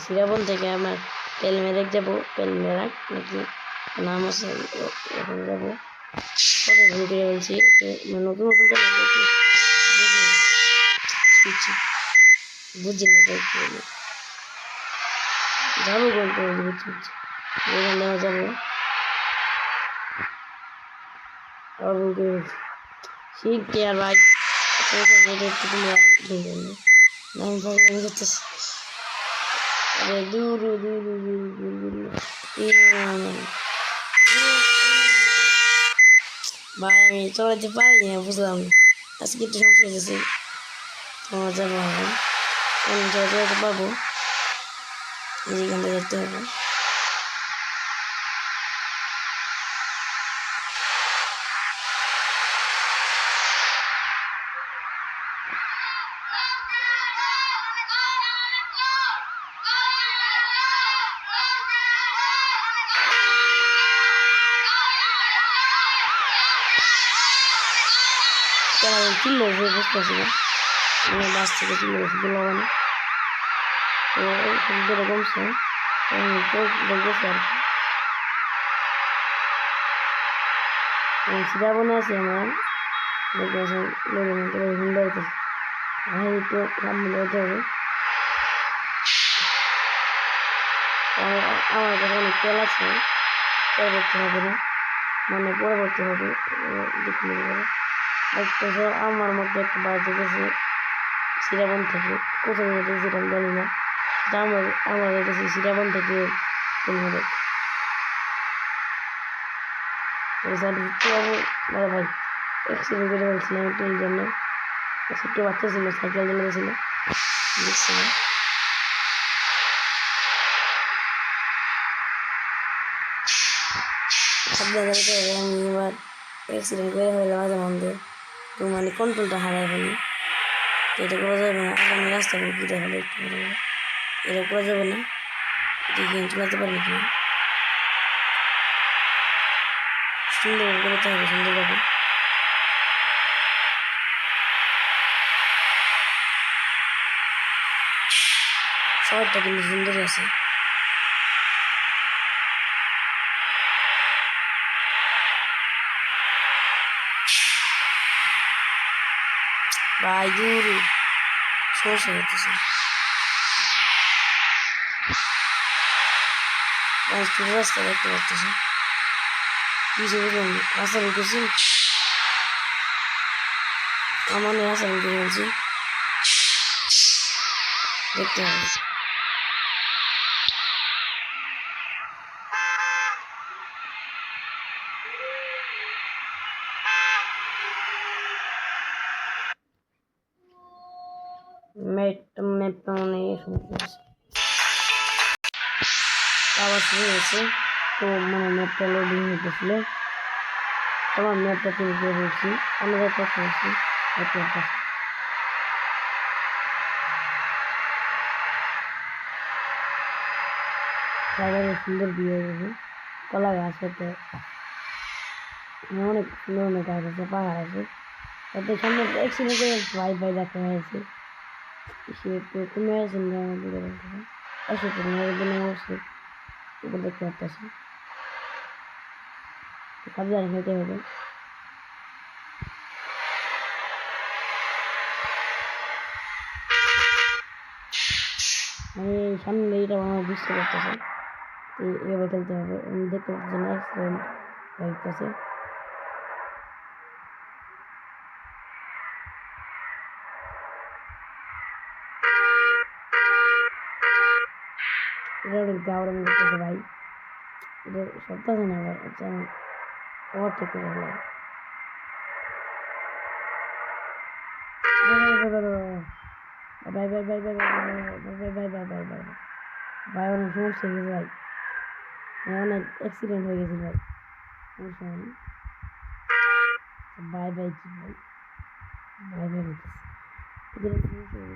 সিরাবন থেকে আমার পেলমেরেক যাবো, পেলমেরাক নাকি নাম আছে, এখন যাবো। কত ভুল করে বলছি, নতুন নতুন বুঝছি না যাবো কোন বুঝছি এখান দেওয়া যাবো। আবার ভুল করে বলছি শিখতে আর ভাই একটু আরে দূর দূর ভাই আমি চলাতে পারি না, বুঝলাম না আজকে একটু সমস্যা হয়ে গেছে। তোমার যাবো আমি চলাতে পারবো, এখান থেকে যেতে হবে। চিল্লো বুঝতেছি না, মানে বাস থেকে চিল্লো শুধু লাগানো তো সুবিধাটা কমছে দেখতেছি আর কি সিরাবনে আছি আমার দেখতেছেন লোকের মধ্যে হুন্ডা হইতেছে ভাই একটু সামনে হতে হবে। আমার কাছে অনেক তেল আছে, পরবর্তী হবে না মানে পরবর্তী হবে দেখতে দেখতেছে আমার মধ্যে একটা বাস যেতেছে সিরাবন থেকে, কোথায় যেতেছে সেটা আমি জানি না, আমার যেতেছে সিরাবন থেকে ভাই অ্যাক্সিডেন্ট করে বলছিলাম একটু এই জন্য, ছোট্ট বাচ্চা ছিল সাইকেল চালাতেছিল দেখছিলাম। আমি এবার অ্যাক্সিডেন্ট করে হইলাম মাঝে মধ্যে, তো মানে কন্ট্রোলটা হারাই ফেলি, এটা করা যাবে না। আগামী রাস্তা করে ঘুরে ফেলে একটু এটা করা যাবে না, দেখি চলাতে পারবে কিনা, সুন্দর করতে হবে সুন্দরভাবে। শহরটা কিন্তু সুন্দরই আছে। ভাই দূর সমস্যা হইতেছে, রাস্তা দেখতে পাচ্ছি কিছু বুঝলাম না, রাস্তা ঢুকেছি আমার রাস্তা ঢুকে বলছি দেখতে হবে। ম্যাপটা মানে আবার শুরু হয়েছে, তো মানে ম্যাপটা লোডিং হইতেছিল, আমার ম্যাপটা চেঞ্জ করে বলছি আমরা যত শুনছি আপনার কাছে সুন্দর বিয়ে হয়ে গেছে, কলা গাছ হতে অনেক সুন্দর অনেক গাছ আছে, পাহাড় আছে, তাতে সামনে অ্যাক্সিডেন্ট করে ভাই ভাই দেখা হয়েছে, সে একটু কমে আসেন আমাদের এসে তো দিন অবশ্যই উপর দেখতে পাচ্ছি সাবধানে খেতে হবে। মানে সামনে এটা আমার বুঝতে পারতেছে, তো এভাবে খেলতে হবে, আমি দেখতে পাচ্ছি না অ্যাক্সিডেন্ট হইতেছে। এটা অনেক গাওয়ার করতেছে ভাই, এটা সপ্তাহে না ভাই, আচ্ছা ওভারটেক করে ভাই bye bye bye bye bye bye bye bye bye bye ভাই অনেক সমস্যা হয়ে গেছে ভাই, অনেক অ্যাক্সিডেন্ট হয়ে গেছে ভাই, সমস্যা নেই বাই বাই কি ভাই বাই বাই বলতেছে সমস্যা হয়ে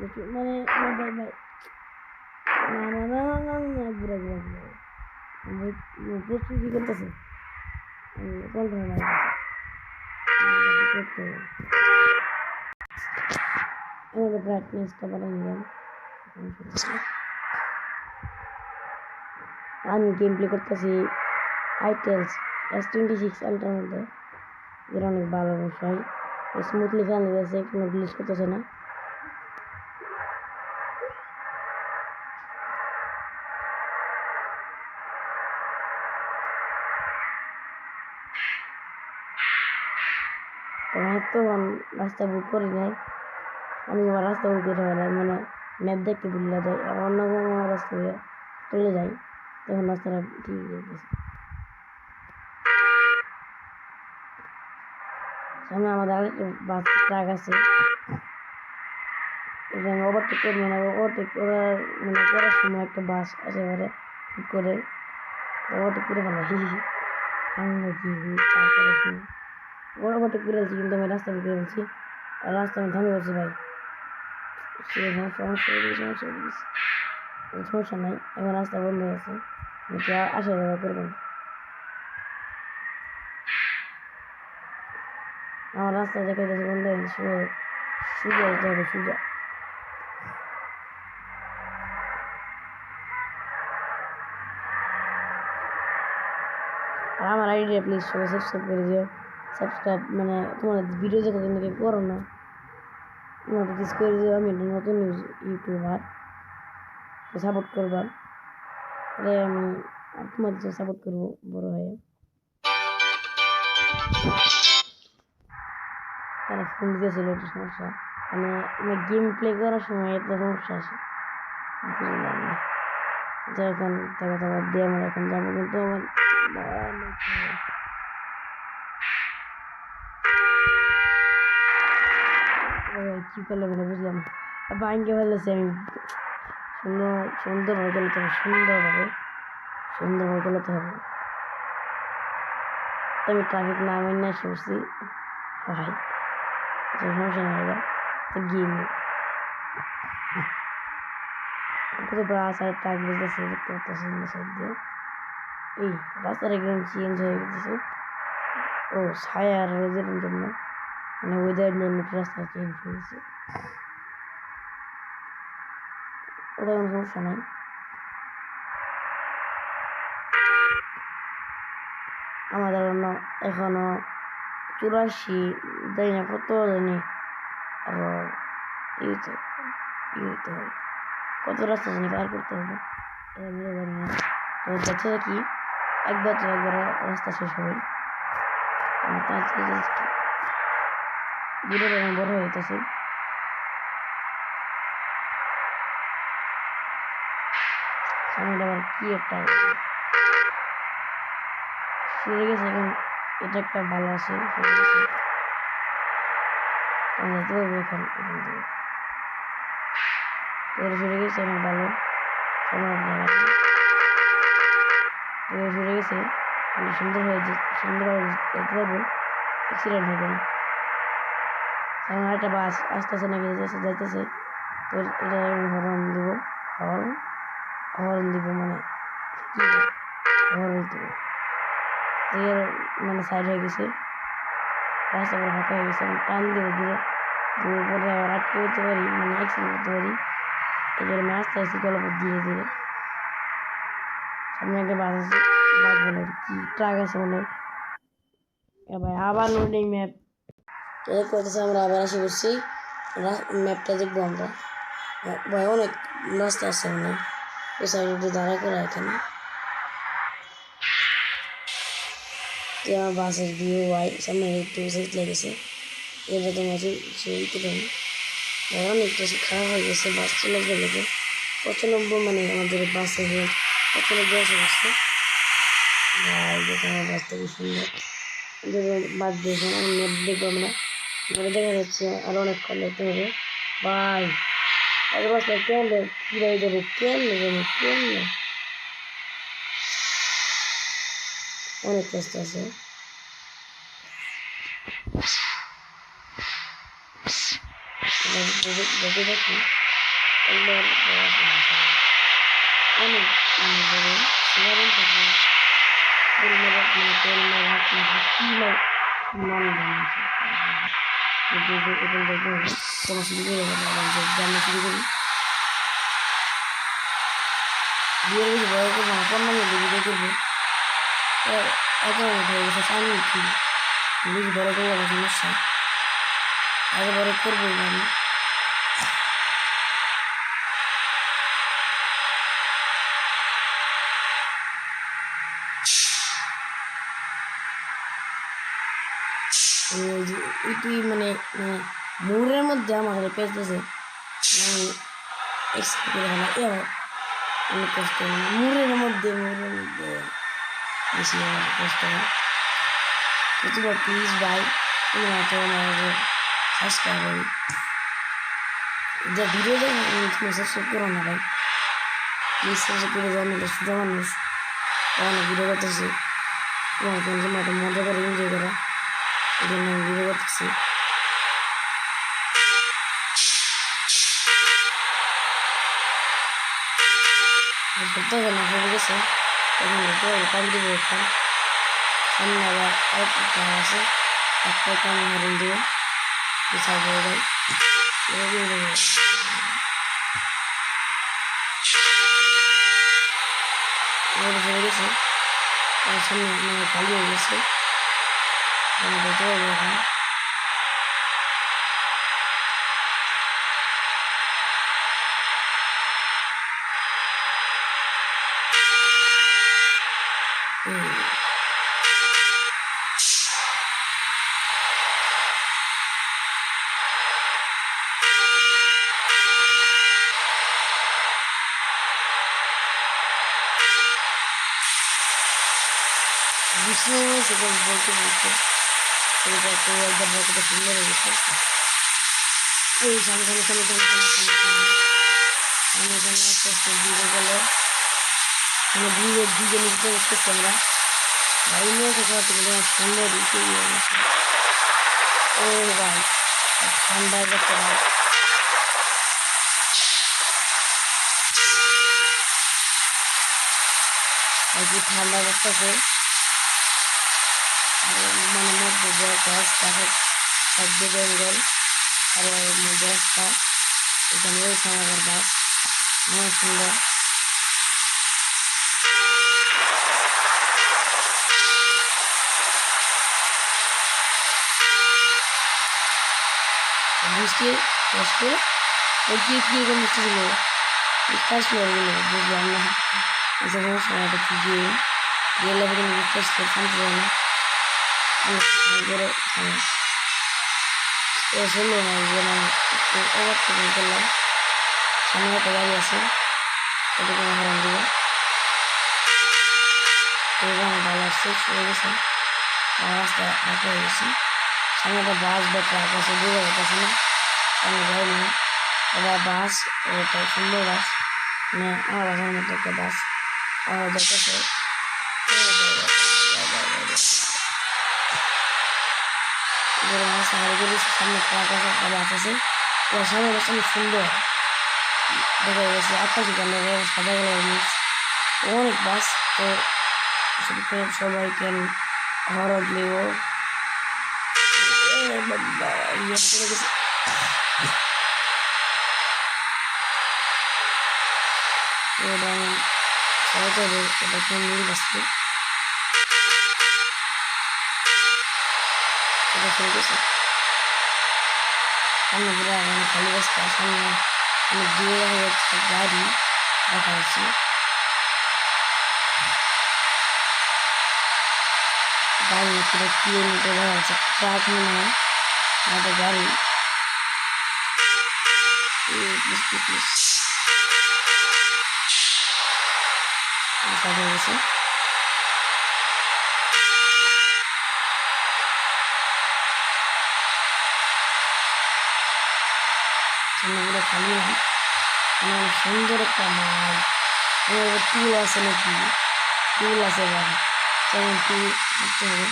গেছে মানে বাই বাই বাই না না না না না ঘুরা ঘুরা ঘুরা প্রস্তুতি করতেছে কন্ট্রোল করতে হবে, আমাদের ব্রাইটনেসটা বাড়াই নিলাম। আমি গেম প্লে করতেছি আইটেলস S26 আলট্রার মধ্যে, যেটা অনেক ভালো বিষয়, স্মুথলি খেলা যাচ্ছে, কোনো গ্লিচ করতেছে না। তো আমি তো রাস্তা বুক করি নাই, আমি আবার রাস্তা বুক করে ফেলাই, মানে ম্যাপ দেখতে ভুলে যাই, আর অন্য কোনো রাস্তা দিয়ে চলে যাই, তখন রাস্তাটা ঠিক আছে। সামনে আমাদের আরেকটা বাস ট্রাক আছে, আমি ওভারটেক করবো না, ওভারটেক ওরা মানে করার সময় একটা বাস আসে এবারে করে ওভারটেক করে ফেলা আমরা কি চার করার সময় ওভারটেক করে ফেলছি, কিন্তু আমি রাস্তা করে ফেলছি, আর রাস্তা আমি থামিয়ে বলছি ভাই, সমস্যা নাই, এখন রাস্তা বন্ধ হয়ে গেছে, আসা যাওয়া করবেন। আমার রাস্তা দেখে বন্ধ হয়ে গেছে, সোজা যেতে হবে, সোজা। আর আমার আইডিয়া প্লিজ সবাই সাবস্ক্রাইব করে দিও, সাবস্ক্রাইব মানে তোমার ভিডিও দেখো কিন্তু কেউ করো না, নোটিস করে দিও, আমি একটা নতুন ইউটিউবার, সাপোর্ট করবার, তাহলে আমি তোমাদের সাপোর্ট করবো বড় হয়ে। তারা ফোন দিয়েছিল একটু সমস্যা, মানে আমি গেম প্লে করার সময় এত সমস্যা আসে বুঝলাম না। তো এখন কথা বাদ দিয়ে আমরা এখন যাবো, কিন্তু আমার কি করলে মানে বুঝলাম না, ভাঙ্গে ফেলেছি আমি, সুন্দরভাবে গেলাতে হবে, সুন্দরভাবে গেলাতে হবে। তো আমি ট্রাফিক না আমি না শুনছি ভাই, সমস্যা নেই, তো গেম কত ব্রাশ আর ট্রাক বুঝতেছে, দেখতে পাচ্ছেন সাইড দিয়ে, এই রাস্তার একদম চেঞ্জ হয়ে গেছে, ও ছায়া আর রোদের জন্য, মানে ওয়েদার জন্য রাস্তা চেঞ্জ হয়ে গেছে, ওটা কোনো সমস্যা নাই। আমাদের এখনো 84 জানি না কত জানি আরো ইউতে হয়, কত রাস্তা জানি পার করতে হবে, এটা জানি না। তো যাচ্ছে কি একবার রাস্তা শেষ হবে, ভিডিওটা এখন বড় হয়ে যেতেছে, সামনে আবার কি একটা সরে গেছে, এখন এটা একটা ভালো আছে, সরে গেছে, যেতে পারবো এখান থেকে, সরে গেছে অনেক ভালো, সরে গেছে সুন্দর হয়েছে, সুন্দরভাবে যেতে পারবো, অ্যাক্সিডেন্ট হবে না। আমার একটা বাস আসতেছে নাকি যাইতেছে, তো এটা হর্ন দিব, হর্ন দিব মানে কি হর্ন দিব, মানে সাইড হয়ে গেছে, রাস্তা করে ফাঁকা হয়ে গেছে, আমি টান দেবো দূরে পরে আবার আটকে করতে পারি, মানে অ্যাক্সিডেন্ট করতে পারি, এই জন্য আমি আস্তে আস্তে গল্প ধীরে ধীরে। সামনে একটা বাস আছে, বাস বলে কি ট্রাক আছে বলে, এবার আবার লোডিং ম্যাপ করতেছে, আমরা আবার আসে বসছি, ম্যাপটা দেখবো আমরা, ভাই অনেক রাস্তা আছে, মানে ওই সাইডে দাঁড়া করা এখানে, আমার বাসের ভিউ ওয়াই সামনে একটু সাইড লেগেছে, এটা তোমার সেইতে পারি, অনেকটা খারাপ হয়ে গেছে, বাস চলে গেলে 95 মানে আমাদের বাসে 95 আসে বসছে, ভাই দেখো আমার বাসটা কি সুন্দর, বাদ দিয়েছে ম্যাপ দেখবো আমরা, ঘরে দেখা যাচ্ছে আরো অনেকক্ষণ দেখতে হবে, ভাই আর বাসটা কেমন কীভাবে যাবো, কেমনে অনেক কষ্ট আছে, দেখি অনেক সিগারেট থাকে, বিয়ের বেশি বড় করবো না, 15 মিনিট ভিডিও করবো। এত মিনিট হয়ে গেছে, 4 মিনিট ছিল, বেশি বড় করবো না, সমস্যা আগে বড় করবোই না আমি। এটি মানে মোড়ের মধ্যে আমাদের পেয়েছে, আমি এক্সপ্লেন করে ফেলা এবার অনেক কষ্ট হয় মোড়ের মধ্যে বেশি আমার কষ্ট হয়। প্রতিবার প্লিজ ভাই তুমি হয়তো আমার সাবস্ক্রাইব করি, যা ভিডিও দেখো তুমি সাবস্ক্রাইব করো না ভাই, প্লিজ সাবস্ক্রাইব করে যাও, না শুধু মানুষ অনেক ভিডিও করতেছি, তোমার জন্য একটা মজা করে এনজয় করা, এই জন্য আমি ভিডিও করতেছি। সপ্তাহে না হয়ে গেছে, এখন পানি দিব, এখন সামনে আবার আরেকটা ক্লাস আছে, একটা কাম হারিয়ে দিব, বিচার করে দেয় হয়ে গেছে, সামনে মানে খালি হয়ে গেছে, আমি দেখতে পাবো এখন। বিষ্ণু সেটা বলতে বলতে সেটা একটু একবার কত সুন্দর হয়ে গেছে। এই সামনে আস্তে আস্তে দিয়ে গেল, মানে দুজন নিতে দেখতেছি আমরা, গাড়ি নিয়ে এসে সব থেকে সুন্দর দিতে ও ভাই ঠান্ডা দেখতে ভাই, আর কি ঠান্ডা দেখতেছে, মানে মধ্যে গাছ তারপর সাইডে জঙ্গল, আর মধ্যে রাস্তা, এখানে রয়েছে আমাদের বাস, অনেক সুন্দর। বৃষ্টি আসলে ওই কীরকম বৃষ্টি ছিল, বিশ্বাস ওগুলো বুঝলাম না, এসব সময়টা কি গিয়ে গেলে কিন্তু বিশ্বাস করে শান্তি যায় না, অনেক করে হলো না যে মানে ওভারটেকিং করলাম, সামনে একটা গাড়ি আছে, ওটাকে আমি হরান দিব, আমার ভালো আসছে হয়ে গেছে, রাস্তা আঁকা হয়ে গেছি, সামনে একটা বাস বা ট্রাক আছে, বোঝা যাচ্ছে না, সামনে যাই না, এবার বাস, ওটা সুন্দর বাস, মানে আমার বাসার মতো একটা বাস দেখতেছে, রাস্তা হারিয়ে গেছে, সামনে ট্রাক আছে, একটা বাস আছে, এবার সামনে বাস অনেক সুন্দর দেখা গেছে, আকাশি কালার সাদা কালার মিক্স, অনেক বাস। তো সবাইকে আমি হরদ নেব, চলে গেছে, এটা আমি সবাইকে এটা কেউ নীল বাসকে এটা চলে গেছে, সামনে পুরো মানে খালি রাস্তা, সামনে অনেক দূরে দেখা যাচ্ছে গাড়ি দেখা যাচ্ছে, গাড়ি পুরো কিলোমিটার দেখা যাচ্ছে, ট্রাক মনে হয় আমাদের গাড়ি, দেখা গেছে সামনেগুলো খালি না, অনেক সুন্দর একটা মাল, টুল আছে নাকি, টুল আছে ভাই, যেমন টুল করতে হবে,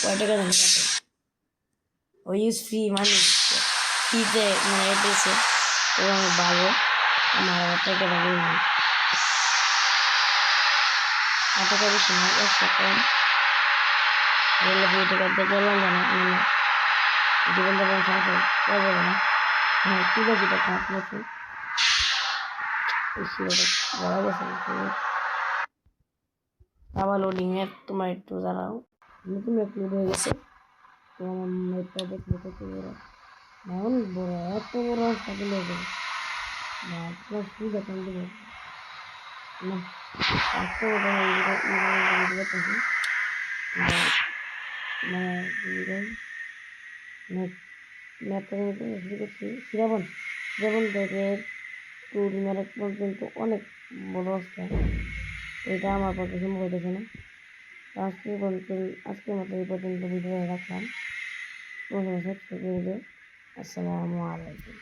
কয় টাকা জানি কত, ওই ইউজ ফ্রি মানে ফ্রিতে মানে এটেছে, এবং আমি ভালো আমার আবার টাকা ভালো নেই, টাকা বেশি না, 100 কম, রেলে 2 টাকা দিয়ে গেলাম জানা জীবনযাপন সংসার করা যাবে না। হ্যাঁ ঠিক আছে, এটা খারাপ লাগছে, বলা গেছে আবার লোডিং এর তোমার একটু দাঁড়াও, নতুন আপলোড হয়ে গেছে। তোমার নেটটা দেখলে কত বড়, অনেক বড়, এত বড় সাইকেল হয়ে যাবে না, তোমার সুবিধা কেন দেবো না, আজকে মোটামুটি মানে ম্যাপটা শুরু করছি শ্রাবণ থেকে টুরিমের পর্যন্ত অনেক বড় রাস্তা, এটা আমার পক্ষে সম্ভব হইতেছে না। আজকের মতো এই পর্যন্ত ভিডিও রাখলাম, তোমার সাবস্ক্রাইব করে দিও। আসসালামু আলাইকুম।